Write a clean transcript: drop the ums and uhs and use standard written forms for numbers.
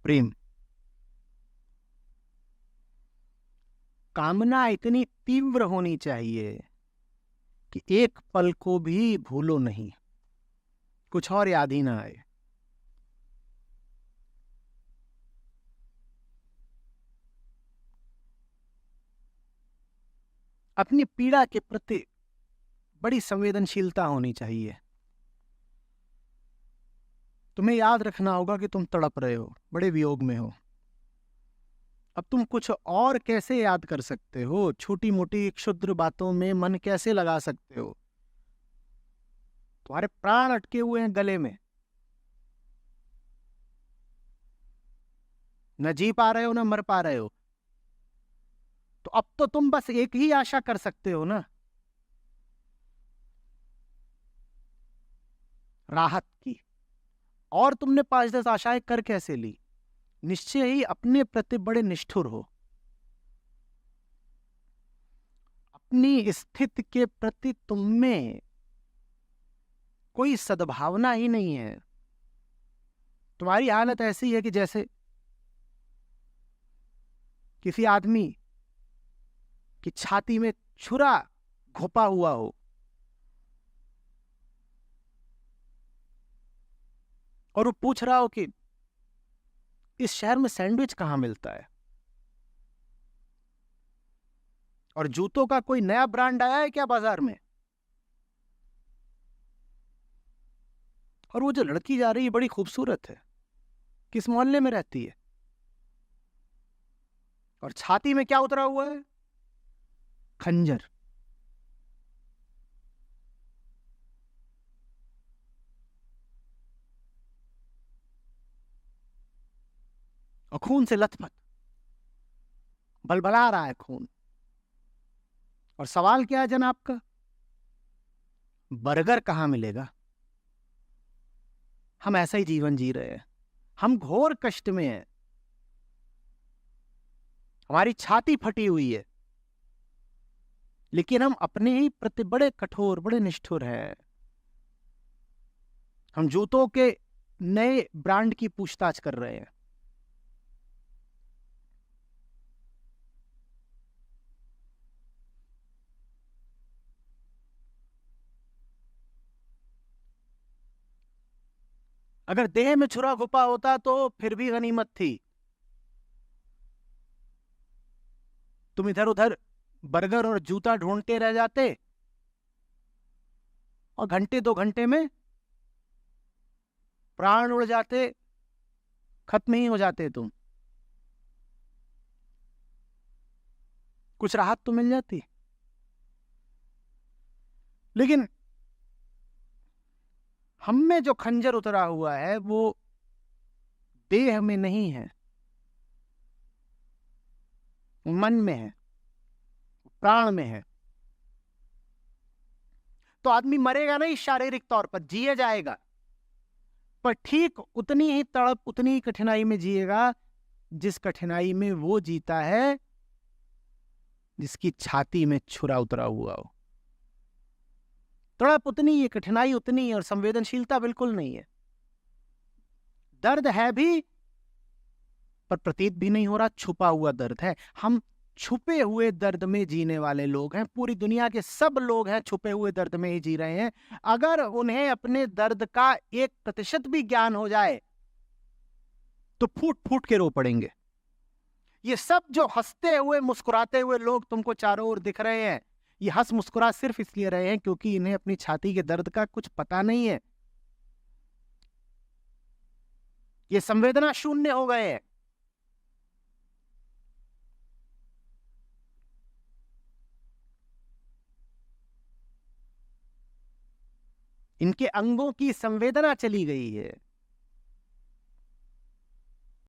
प्रेम। कामना इतनी तीव्र होनी चाहिए कि एक पल को भी भूलो नहीं, कुछ और याद ही ना आए। अपनी पीड़ा के प्रति बड़ी संवेदनशीलता होनी चाहिए। तुम्हें याद रखना होगा कि तुम तड़प रहे हो, बड़े वियोग में हो। अब तुम कुछ और कैसे याद कर सकते हो? छोटी मोटी क्षुद्र बातों में मन कैसे लगा सकते हो? तुम्हारे प्राण अटके हुए हैं गले में, न जी पा रहे हो न मर पा रहे हो। तो अब तो तुम बस एक ही आशा कर सकते हो ना, राहत की। और तुमने 5-10 आशाएं कर कैसे ली? निश्चय ही अपने प्रति बड़े निष्ठुर हो। अपनी स्थिति के प्रति तुममें कोई सद्भावना ही नहीं है। तुम्हारी हालत ऐसी है कि जैसे किसी आदमी की छाती में छुरा घुपा हुआ हो और वो पूछ रहा हो कि इस शहर में सैंडविच कहां मिलता है, और जूतों का कोई नया ब्रांड आया है क्या बाजार में। और वो जो लड़की जा रही है बड़ी खूबसूरत है, किस मोहल्ले में रहती है, और छाती में क्या उतरा हुआ है? खंजर। और खून से लथपथ, बलबला रहा है खून। और सवाल क्या है जनाब का? बर्गर कहां मिलेगा? हम ऐसा ही जीवन जी रहे हैं। हम घोर कष्ट में हैं, हमारी छाती फटी हुई है, लेकिन हम अपने ही प्रति बड़े कठोर, बड़े निष्ठुर हैं। हम जूतों के नए ब्रांड की पूछताछ कर रहे हैं। अगर देह में छुरा घुपा होता तो फिर भी गनीमत थी। तुम इधर उधर बर्गर और जूता ढूंढते रह जाते, और घंटे 2 घंटे में प्राण उड़ जाते, खत्म ही हो जाते तुम। कुछ राहत तो मिल जाती। लेकिन हम में जो खंजर उतरा हुआ है वो देह में नहीं है, मन में है, प्राण में है। तो आदमी मरेगा नहीं शारीरिक तौर पर, जिए जाएगा, पर ठीक उतनी ही तड़प, उतनी ही कठिनाई में जिएगा जिस कठिनाई में वो जीता है जिसकी छाती में छुरा उतरा हुआ हो। तड़प उतनी है, कठिनाई उतनी है, और संवेदनशीलता बिल्कुल नहीं है। दर्द है भी, पर प्रतीत भी नहीं हो रहा, छुपा हुआ दर्द है। हम छुपे हुए दर्द में जीने वाले लोग हैं। पूरी दुनिया के सब लोग हैं छुपे हुए दर्द में ही जी रहे हैं। अगर उन्हें अपने दर्द का 1% भी ज्ञान हो जाए तो फूट फूट के रो पड़ेंगे। ये सब जो हंसते हुए मुस्कुराते हुए लोग तुमको चारों ओर दिख रहे हैं, ये हंस मुस्कुरा सिर्फ इसलिए रहे हैं क्योंकि इन्हें अपनी छाती के दर्द का कुछ पता नहीं है। ये संवेदना शून्य हो गए हैं। इनके अंगों की संवेदना चली गई है।